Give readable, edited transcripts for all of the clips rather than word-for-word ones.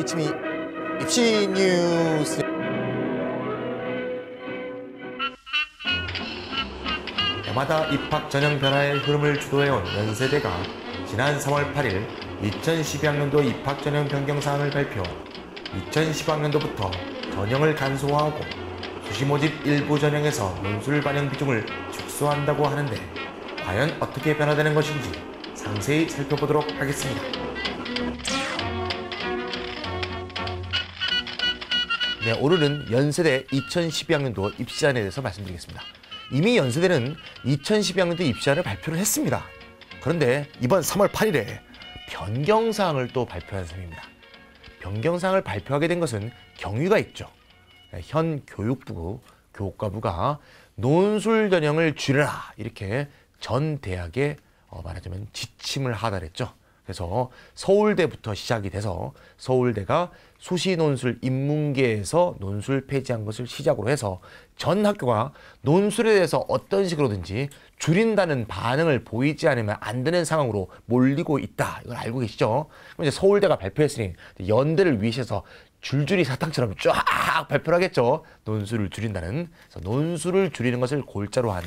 이치미 입시 뉴스. 해마다 입학 전형 변화의 흐름을 주도해온 연세대가 지난 3월 8일 2012학년도 입학 전형 변경 사항을 발표. 2015학년도부터 전형을 간소화하고 수시 모집 일부 전형에서 논술 반영 비중을 축소한다고 하는데 과연 어떻게 변화되는 것인지 상세히 살펴보도록 하겠습니다. 네, 오늘은 연세대 2012학년도 입시안에 대해서 말씀드리겠습니다. 이미 연세대는 2012학년도 입시안을 발표를 했습니다. 그런데 이번 3월 8일에 변경사항을 또 발표한 셈입니다. 변경사항을 발표하게 된 것은 경위가 있죠. 현 교육부, 교육과부가 논술 전형을 줄여라 이렇게 전 대학에 말하자면 지침을 하달했죠. 그래서 서울대부터 시작이 돼서 서울대가 수시 논술 인문계에서 논술 폐지한 것을 시작으로 해서 전 학교가 논술에 대해서 어떤 식으로든지 줄인다는 반응을 보이지 않으면 안 되는 상황으로 몰리고 있다. 이걸 알고 계시죠? 그럼 이제 서울대가 발표했으니 연대를 위시해서 줄줄이 사탕처럼 쫙 발표를 하겠죠. 논술을 줄인다는. 그래서 논술을 줄이는 것을 골자로 한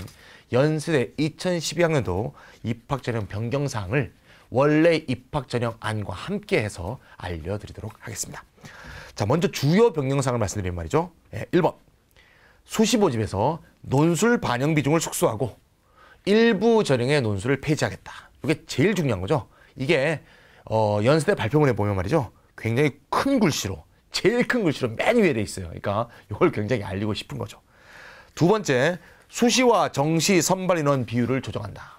연세대 2012학년도 입학전형 변경사항을 원래 입학전형안과 함께 해서 알려드리도록 하겠습니다. 자, 먼저 주요 변경사항을 말씀드리면 말이죠. 1번, 수시 모집에서 논술 반영 비중을 축소하고 일부 전형의 논술을 폐지하겠다. 이게 제일 중요한 거죠. 이게 연세대 발표문에 보면 말이죠. 굉장히 큰 글씨로, 제일 큰 글씨로 맨 위에 돼 있어요. 그러니까 이걸 굉장히 알리고 싶은 거죠. 두 번째, 수시와 정시 선발 인원 비율을 조정한다.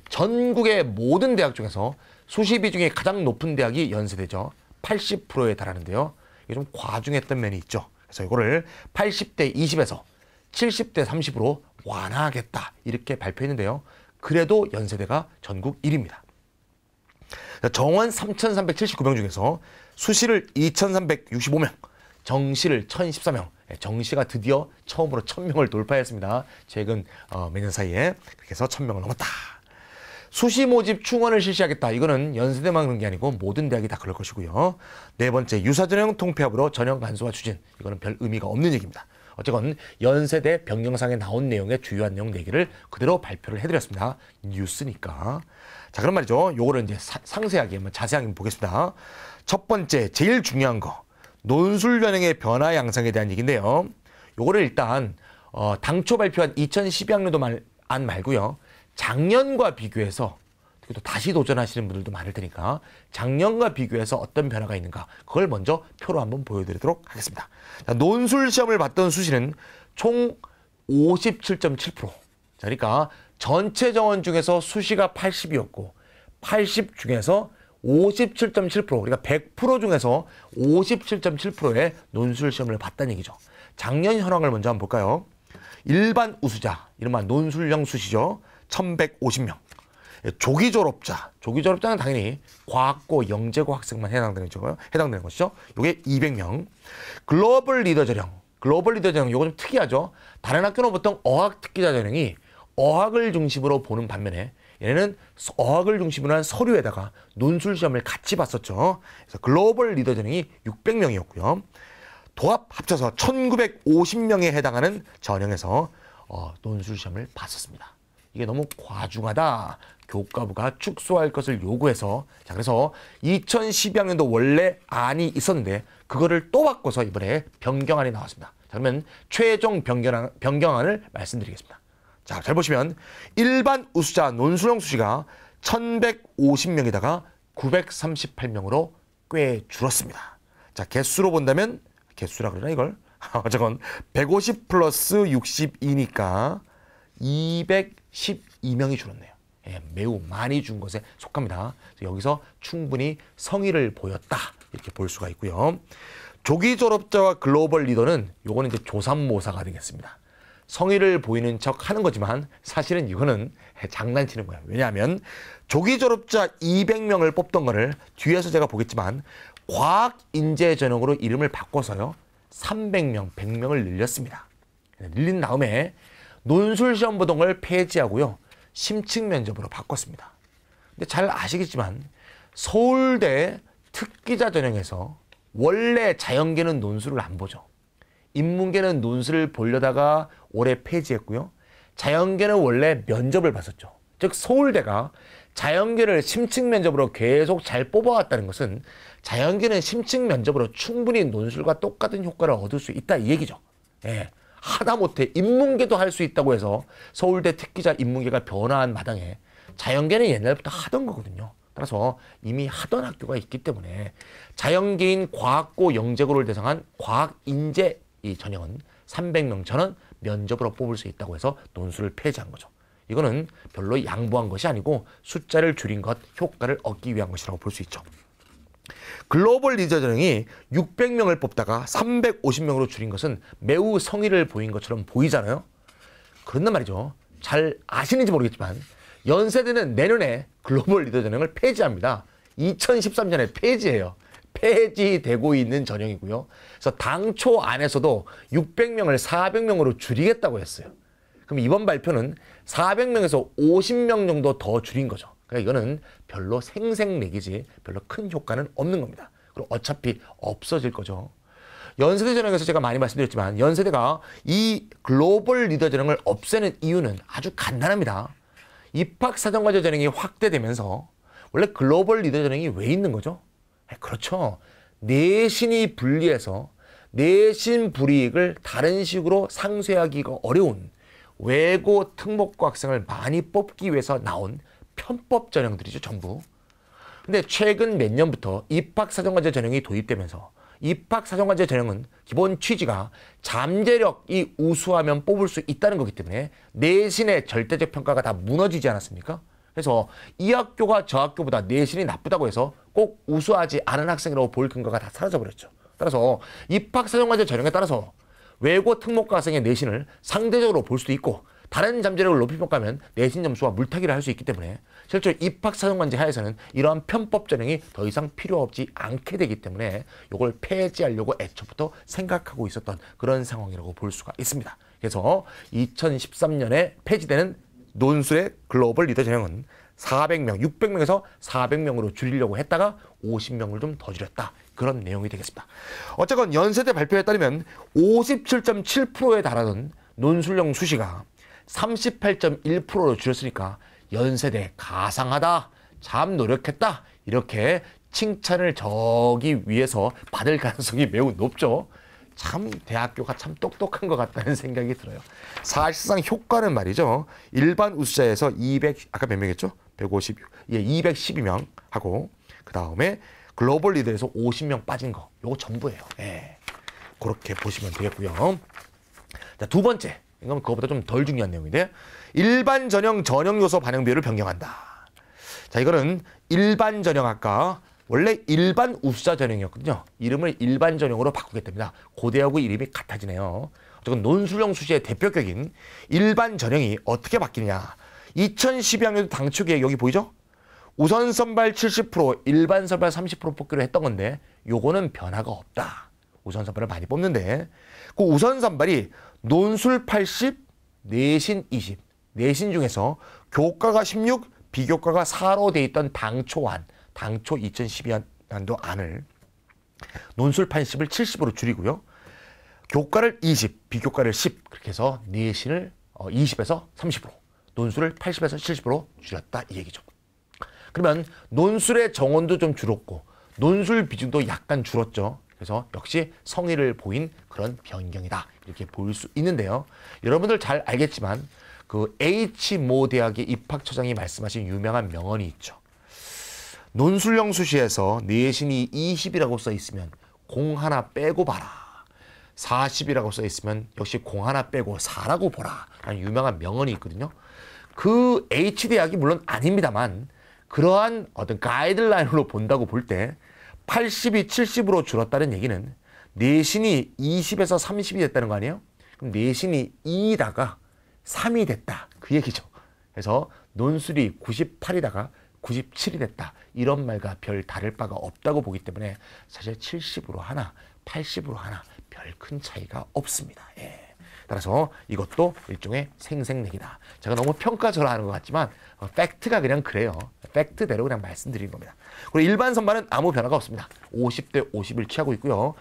전국의 모든 대학 중에서 수시 비중이 가장 높은 대학이 연세대죠. 80%에 달하는데요. 이게 좀 과중했던 면이 있죠. 그래서 이거를 80대 20에서 70대 30으로 완화하겠다 이렇게 발표했는데요. 그래도 연세대가 전국 1위입니다. 정원 3,379명 중에서 수시를 2,365명, 정시를 1,014명, 정시가 드디어 처음으로 1,000명을 돌파했습니다. 최근 몇 년 사이에. 그렇게 해서 1,000명을 넘었다. 수시 모집 충원을 실시하겠다. 이거는 연세대만 그런 게 아니고 모든 대학이 다 그럴 것이고요. 네 번째, 유사전형 통폐합으로 전형 간소화 추진. 이거는 별 의미가 없는 얘기입니다. 어쨌건 연세대 변경사항에 나온 내용의 주요한 내용 4개를 그대로 발표를 해드렸습니다. 뉴스니까. 자, 그럼 말이죠. 요거를 이제 상세하게, 자세하게 보겠습니다. 첫 번째, 제일 중요한 거. 논술 전형의 변화 양상에 대한 얘기인데요. 요거를 일단 당초 발표한 2012학년도 안 말고요. 작년과 비교해서 또 다시 도전하시는 분들도 많을 테니까 작년과 비교해서 어떤 변화가 있는가 그걸 먼저 표로 한번 보여드리도록 하겠습니다. 자, 논술 시험을 봤던 수시는 총 57.7%. 자, 그러니까 전체 정원 중에서 수시가 80이었고 80 중에서 57.7%, 그러니까 100% 중에서 57.7%의 논술 시험을 봤다는 얘기죠. 작년 현황을 먼저 한번 볼까요? 일반 우수자, 이른바 논술형 수시죠. 1,150명. 조기 졸업자는 당연히 과학고, 영재고 학생만 해당되는 것이죠. 이게 200명. 글로벌 리더 전형, 이거 좀 특이하죠. 다른 학교는 보통 어학 특기자 전형이 어학을 중심으로 보는 반면에 얘네는 어학을 중심으로 한 서류에다가 논술 시험을 같이 봤었죠. 그래서 글로벌 리더 전형이 600명이었고요. 도합 합쳐서 1,950명에 해당하는 전형에서 논술 시험을 봤었습니다. 이게 너무 과중하다. 교육과부가 축소할 것을 요구해서, 자, 그래서 2012학년도 원래 안이 있었는데 그거를 또 바꿔서 이번에 변경안이 나왔습니다. 자, 그러면 최종 변경안을 말씀드리겠습니다. 자, 잘 보시면 일반 우수자 논술형 수시가 1,150명에다가 938명으로 꽤 줄었습니다. 자, 개수로 본다면, 개수라 그러나 이걸? 어쨌건 150 플러스 62니까 212명이 줄었네요. 매우 많이 준 것에 속합니다. 여기서 충분히 성의를 보였다 이렇게 볼 수가 있고요. 조기 졸업자와 글로벌 리더는 요거는 이제 조삼모사가 되겠습니다. 성의를 보이는 척 하는 거지만 사실은 이거는 장난치는 거예요. 왜냐하면 조기 졸업자 200명을 뽑던 거를 뒤에서 제가 보겠지만 과학 인재 전형으로 이름을 바꿔서요. 300명, 100명을 늘렸습니다. 늘린 다음에 논술 시험 보던 걸 폐지하고요. 심층 면접으로 바꿨습니다. 근데 잘 아시겠지만 서울대 특기자 전형에서 원래 자연계는 논술을 안 보죠. 인문계는 논술을 보려다가 올해 폐지했고요. 자연계는 원래 면접을 봤었죠. 즉 서울대가 자연계를 심층 면접으로 계속 잘 뽑아왔다는 것은 자연계는 심층 면접으로 충분히 논술과 똑같은 효과를 얻을 수 있다 이 얘기죠. 예. 하다못해 인문계도 할 수 있다고 해서 서울대 특기자 인문계가 변화한 마당에 자연계는 옛날부터 하던 거거든요. 따라서 이미 하던 학교가 있기 때문에 자연계인 과학고 영재고를 대상한 과학인재 이 전형은 300명 전원 면접으로 뽑을 수 있다고 해서 논술을 폐지한 거죠. 이거는 별로 양보한 것이 아니고 숫자를 줄인 것, 효과를 얻기 위한 것이라고 볼 수 있죠. 글로벌 리더 전형이 600명을 뽑다가 350명으로 줄인 것은 매우 성의를 보인 것처럼 보이잖아요. 그런단 말이죠. 잘 아시는지 모르겠지만 연세대는 내년에 글로벌 리더 전형을 폐지합니다. 2013년에 폐지해요. 폐지되고 있는 전형이고요. 그래서 당초 안에서도 600명을 400명으로 줄이겠다고 했어요. 그럼 이번 발표는 400명에서 50명 정도 더 줄인 거죠. 그러니까 이거는 별로 생색내기지 별로 큰 효과는 없는 겁니다. 그리고 어차피 없어질 거죠. 연세대 전형에서 제가 많이 말씀드렸지만 연세대가 이 글로벌 리더 전형을 없애는 이유는 아주 간단합니다. 입학사정과제 전형이 확대되면서 원래 글로벌 리더 전형이 왜 있는 거죠? 그렇죠. 내신이 불리해서 내신 불이익을 다른 식으로 상쇄하기가 어려운 외고 특목고 학생을 많이 뽑기 위해서 나온 편법 전형들이죠, 전부. 근데 최근 몇 년부터 입학사정과제 전형이 도입되면서 입학사정과제 전형은 기본 취지가 잠재력이 우수하면 뽑을 수 있다는 거기 때문에 내신의 절대적 평가가 다 무너지지 않았습니까? 그래서 이 학교가 저 학교보다 내신이 나쁘다고 해서 꼭 우수하지 않은 학생이라고 볼 근거가 다 사라져버렸죠. 따라서 입학사정과제 전형에 따라서 외고 특목고 학생의 내신을 상대적으로 볼 수도 있고 다른 잠재력을 높이 평가하면 내신 점수와 물타기를 할 수 있기 때문에 실제로 입학사정관제 하에서는 이러한 편법 전형이 더 이상 필요 없지 않게 되기 때문에 이걸 폐지하려고 애초부터 생각하고 있었던 그런 상황이라고 볼 수가 있습니다. 그래서 2013년에 폐지되는 논술의 글로벌 리더 전형은 400명, 600명에서 400명으로 줄이려고 했다가 50명을 좀 더 줄였다. 그런 내용이 되겠습니다. 어쨌건 연세대 발표에 따르면 57.7%에 달하던 논술형 수시가 38.1%로 줄였으니까 연세대 가상하다, 참 노력했다 이렇게 칭찬을 저기 위해서 받을 가능성이 매우 높죠. 참 대학교가 참 똑똑한 것 같다는 생각이 들어요. 사실상 효과는 말이죠. 일반 우수자에서 200, 아까 몇 명이었죠? 150, 예, 212명 하고 그 다음에 글로벌 리더에서 50명 빠진 거, 요거 전부예요. 예, 그렇게 보시면 되겠고요. 자, 두 번째, 이건 그거보다 좀 덜 중요한 내용인데 일반 전형 전형 요소 반영 비율을 변경한다. 자, 이거는 일반 전형 아까 원래 일반 우수자 전형이었거든요. 이름을 일반 전형으로 바꾸겠답니다. 고대하고 이름이 같아지네요. 어쨌든 논술형 수시의 대표격인 일반 전형이 어떻게 바뀌느냐. 2012학년도 당초 계획 여기 보이죠? 우선 선발 70%, 일반 선발 30% 뽑기로 했던 건데 요거는 변화가 없다. 우선 선발을 많이 뽑는데 그 우선 선발이 논술 80, 내신 20, 내신 중에서 교과가 16, 비교과가 4로 돼 있던 당초 2012년도 안을 논술 80을 70으로 줄이고요. 교과를 20, 비교과를 10 그렇게 해서 내신을 20에서 30%, 논술을 80에서 70으로 줄였다 이 얘기죠. 그러면 논술의 정원도 좀 줄었고 논술 비중도 약간 줄었죠. 그래서 역시 성의를 보인 그런 변경이다 이렇게 볼 수 있는데요. 여러분들 잘 알겠지만 그 H모 대학의 입학처장이 말씀하신 유명한 명언이 있죠. 논술형 수시에서 내신이 20이라고 써 있으면 공 하나 빼고 봐라. 40이라고 써 있으면 역시 공 하나 빼고 4라고 보라. 라는 유명한 명언이 있거든요. 그 H대학이 물론 아닙니다만 그러한 어떤 가이드라인으로 본다고 볼 때 80이 70으로 줄었다는 얘기는 내신이 20에서 30이 됐다는 거 아니에요? 그럼 내신이 2다가 3이 됐다. 그 얘기죠. 그래서 논술이 98이다가 97이 됐다. 이런 말과 별 다를 바가 없다고 보기 때문에 사실 70으로 하나, 80으로 하나 별 큰 차이가 없습니다. 예. 따라서 이것도 일종의 생색내기다. 제가 너무 평가절하하는 것 같지만 팩트가 그냥 그래요. 팩트대로 그냥 말씀드린 겁니다. 그리고 일반 선발은 아무 변화가 없습니다. 50대 50을 취하고 있고요.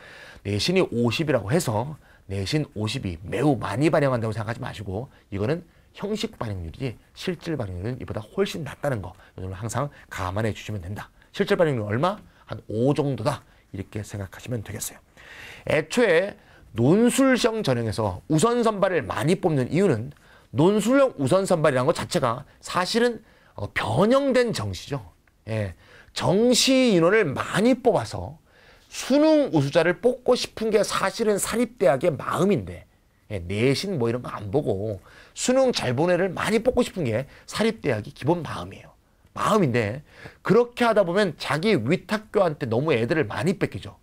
내신이 50이라고 해서 내신 50이 매우 많이 반영한다고 생각하지 마시고 이거는 형식 반영률이지 실질 반영률은 이보다 훨씬 낮다는 거 이걸 항상 감안해 주시면 된다. 실질 반영률 얼마? 한 5 정도다. 이렇게 생각하시면 되겠어요. 애초에 논술형 전형에서 우선 선발을 많이 뽑는 이유는 논술형 우선 선발이라는 것 자체가 사실은 변형된 정시죠. 예, 정시 인원을 많이 뽑아서 수능 우수자를 뽑고 싶은 게 사실은 사립대학의 마음인데 예, 내신 뭐 이런 거 안 보고 수능 잘 본 애를 많이 뽑고 싶은 게 사립대학이 기본 마음이에요. 마음인데 그렇게 하다 보면 자기 윗학교한테 너무 애들을 많이 뺏기죠.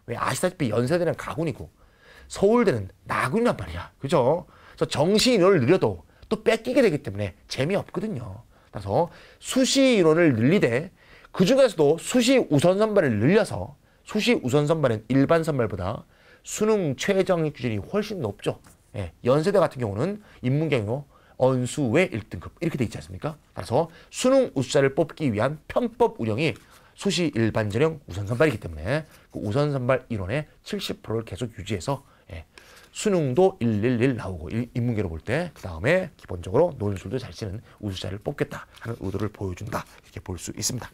왜 아시다시피 연세대는 가군이고 서울대는 나군이란 말이야. 그죠? 그래서 정시 인원을 늘려도 또 뺏기게 되기 때문에 재미없거든요. 그래서 수시 인원을 늘리되 그중에서도 수시 우선 선발을 늘려서 수시 우선 선발은 일반 선발보다 수능 최저학력 기준이 훨씬 높죠. 예, 연세대 같은 경우는 인문경로 언수외 1등급 이렇게 돼 있지 않습니까? 따라서 수능 우수자를 뽑기 위한 편법 운영이 수시 일반 전형 우선 선발이기 때문에 그 우선 선발 인원의 70%를 계속 유지해서 예, 수능도 111 나오고 인문계로 볼 때 그 다음에 기본적으로 논술도 잘 치는 우수자를 뽑겠다 하는 의도를 보여준다 이렇게 볼 수 있습니다.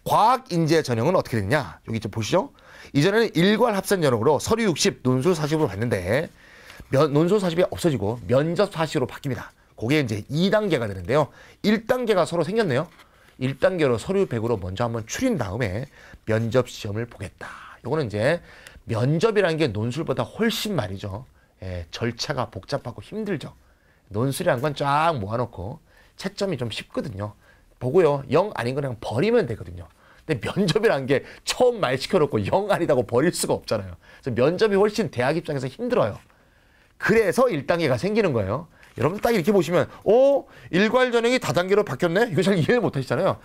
과학인재 전형은 어떻게 됐냐? 여기 좀 보시죠. 이전에는 일괄 합산 전형으로 서류 60, 논술 40으로 봤는데 논술 40이 없어지고 면접 40으로 바뀝니다. 그게 이제 2단계가 되는데요. 1단계가 서로 생겼네요. 1단계로 서류 100으로 먼저 한번 추린 다음에 면접 시험을 보겠다. 요거는 이제 면접이라는 게 논술보다 훨씬 말이죠. 예, 절차가 복잡하고 힘들죠. 논술이란 건 쫙 모아놓고 채점이 좀 쉽거든요. 보고요. 0 아닌 거 그냥 버리면 되거든요. 근데 면접이라는 게 처음 말 시켜놓고 0 아니다고 버릴 수가 없잖아요. 그래서 면접이 훨씬 대학 입장에서 힘들어요. 그래서 1단계가 생기는 거예요. 여러분들 딱 이렇게 보시면 일괄 전형이 다단계로 바뀌었네? 이거 잘 이해를 못 하시잖아요.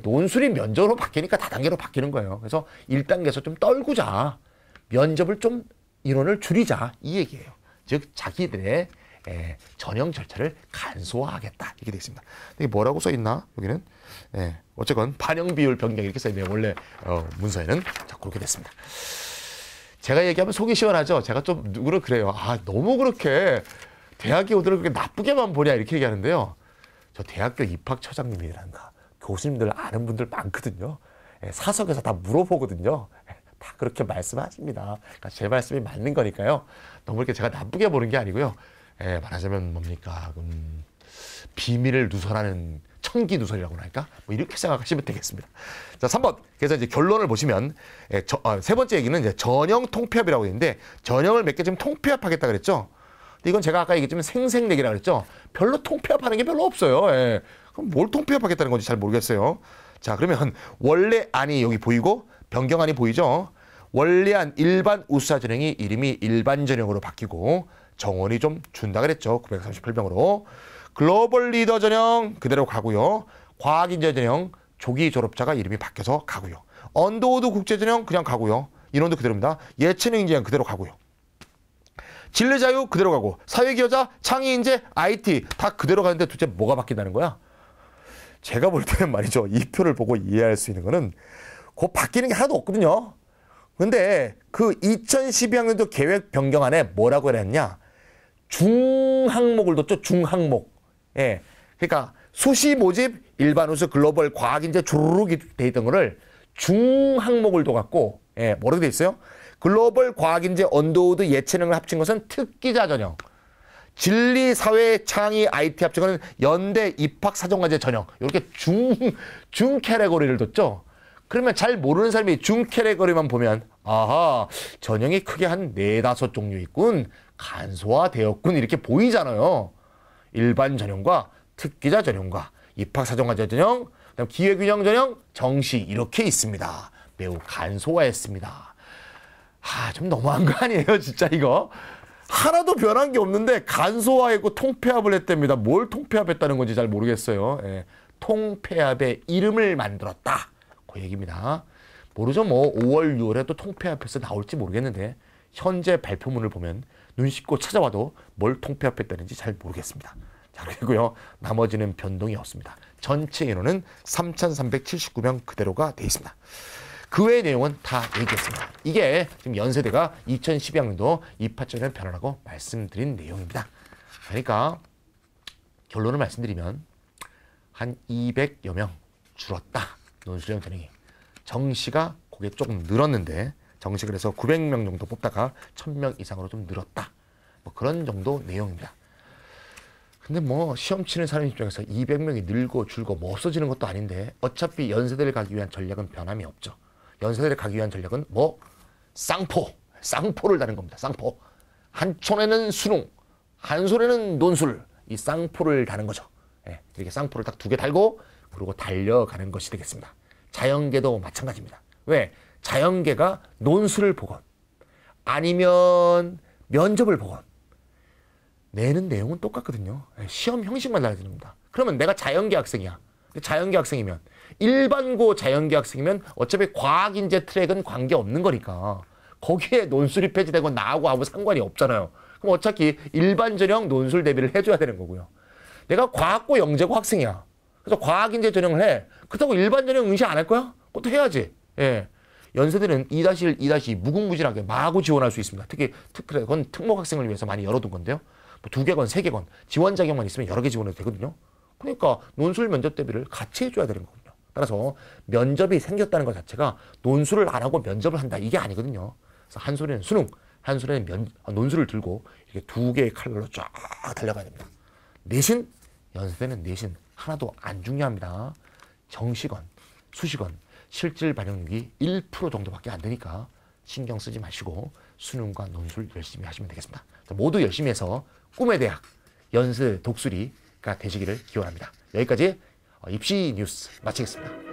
논술이 면접으로 바뀌니까 다단계로 바뀌는 거예요. 그래서 1단계에서 좀 떨구자. 면접을 좀 인원을 줄이자. 이 얘기예요. 즉 자기들의 전형 절차를 간소화하겠다. 이렇게 되어 있습니다. 이게 뭐라고 써 있나? 여기는 어쨌건 반영 비율 변경 이렇게 써 있네요. 원래 문서에는. 자, 그렇게 됐습니다. 제가 얘기하면 속이 시원하죠. 제가 좀 누구를 그래요. 너무 그렇게 대학의 오들을 그렇게 나쁘게만 보냐 이렇게 얘기하는데요. 저 대학교 입학처장님이란가 교수님들 아는 분들 많거든요. 사석에서 다 물어보거든요. 다 그렇게 말씀하십니다. 그러니까 제 말씀이 맞는 거니까요. 너무 이렇게 제가 나쁘게 보는 게 아니고요. 말하자면 뭡니까? 비밀을 누설하는 청기 누설이라고나 할까? 뭐 이렇게 생각하시면 되겠습니다. 자, 3번. 그래서 이제 결론을 보시면 세 번째 얘기는 이제 전형 통폐합이라고 했는데 전형을 몇 개 좀 통폐합하겠다 그랬죠. 근데 이건 제가 아까 얘기했지만 생색내기라고 그랬죠. 별로 통폐합하는 게 별로 없어요. 그럼 뭘 통폐합하겠다는 건지 잘 모르겠어요. 자, 그러면 원래안이 여기 보이고 변경안이 보이죠. 원래안 일반 우수자 전형이 이름이 일반 전형으로 바뀌고 정원이 좀 준다 그랬죠. 938명으로. 글로벌 리더 전형 그대로 가고요. 과학인재 전형 조기 졸업자가 이름이 바뀌어서 가고요. 언더우드 국제 전형 그냥 가고요. 인원도 그대로입니다. 예체능 인재 그대로 가고요. 진로자유 그대로 가고 사회기여자, 창의인재, IT 다 그대로 가는데 도대체 뭐가 바뀐다는 거야? 제가 볼 때는 말이죠. 이 표를 보고 이해할 수 있는 거는 곧 바뀌는 게 하나도 없거든요. 근데 그 2012학년도 계획 변경안에 뭐라고 그랬냐? 중항목을 뒀죠. 중항목. 그러니까 수시 모집, 일반 우수, 글로벌, 과학인재 주르륵 돼 있던 거를 중항목을 둬갖고 뭐라고 돼 있어요? 글로벌, 과학인재, 언더우드, 예체능을 합친 것은 특기자 전형. 진리, 사회, 창의, IT 합친 것은 연대, 입학, 사정과제 전형. 이렇게 중 캐테고리를 뒀죠. 그러면 잘 모르는 사람이 중 캐테고리만 보면 아하, 전형이 크게 한 4, 5종류 있군. 간소화되었군. 이렇게 보이잖아요. 일반 전형과 특기자 전형과 입학사정과제 전형, 그다음 기회균형 전형, 정시 이렇게 있습니다. 매우 간소화했습니다. 좀 너무한 거 아니에요, 진짜 이거? 하나도 변한 게 없는데 간소화했고 통폐합을 했답니다. 뭘 통폐합했다는 건지 잘 모르겠어요. 통폐합의 이름을 만들었다. 그 얘기입니다. 모르죠, 뭐 5월, 6월에 또 통폐합해서 나올지 모르겠는데 현재 발표문을 보면 눈 씻고 찾아와도 뭘 통폐합했다는지 잘 모르겠습니다. 자, 그리고요. 나머지는 변동이 없습니다. 전체 인원은 3,379명 그대로가 되어 있습니다. 그 외의 내용은 다 얘기했습니다. 이게 지금 연세대가 2012학년도 입학전형 변화라고 말씀드린 내용입니다. 그러니까 결론을 말씀드리면 한 200여 명 줄었다. 논술형 전형이. 정시가 그게 조금 늘었는데 정시 그래서 900명 정도 뽑다가 1000명 이상으로 좀 늘었다. 뭐 그런 정도 내용입니다. 근데 뭐 시험 치는 사람 입장에서 200명이 늘고 줄고 뭐 없어지는 것도 아닌데 어차피 연세대를 가기 위한 전략은 변함이 없죠. 연세대를 가기 위한 전략은 뭐 쌍포를 다는 겁니다. 쌍포. 한 촌에는 수능, 한 손에는 논술. 이 쌍포를 다는 거죠. 예, 이렇게 쌍포를 딱 2개 달고 그리고 달려가는 것이 되겠습니다. 자연계도 마찬가지입니다. 왜? 자연계가 논술을 보건 아니면 면접을 보건 내는 내용은 똑같거든요. 시험 형식만 달라지는 겁니다. 그러면 내가 자연계 학생이야. 자연계 학생이면 일반고 자연계 학생이면 어차피 과학인재 트랙은 관계없는 거니까 거기에 논술이 폐지되고 나하고 아무 상관이 없잖아요. 그럼 어차피 일반 전형 논술 대비를 해줘야 되는 거고요. 내가 과학고 영재고 학생이야. 그래서 과학인재 전형을 해. 그렇다고 일반 전형 응시 안 할 거야? 그것도 해야지. 예. 연세대는 2-1, 2-2 무궁무진하게 마구 지원할 수 있습니다. 특히 그건 특목 학생을 위해서 많이 열어둔 건데요. 뭐 2개건 3개건 지원 자격만 있으면 여러 개 지원해도 되거든요. 그러니까 논술 면접 대비를 같이 해줘야 되는 거거든요. 따라서 면접이 생겼다는 것 자체가 논술을 안 하고 면접을 한다 이게 아니거든요. 그래서 한 손에는 수능, 한 손에는 논술을 들고 이렇게 2개의 칼날로 쫙 달려가야 됩니다. 내신, 연세대는 내신 하나도 안 중요합니다. 정시건, 수시건, 실질 반영률이 1% 정도밖에 안 되니까 신경 쓰지 마시고 수능과 논술 열심히 하시면 되겠습니다. 모두 열심히 해서 꿈의 대학, 연세 독수리가 되시기를 기원합니다. 여기까지 입시 뉴스 마치겠습니다.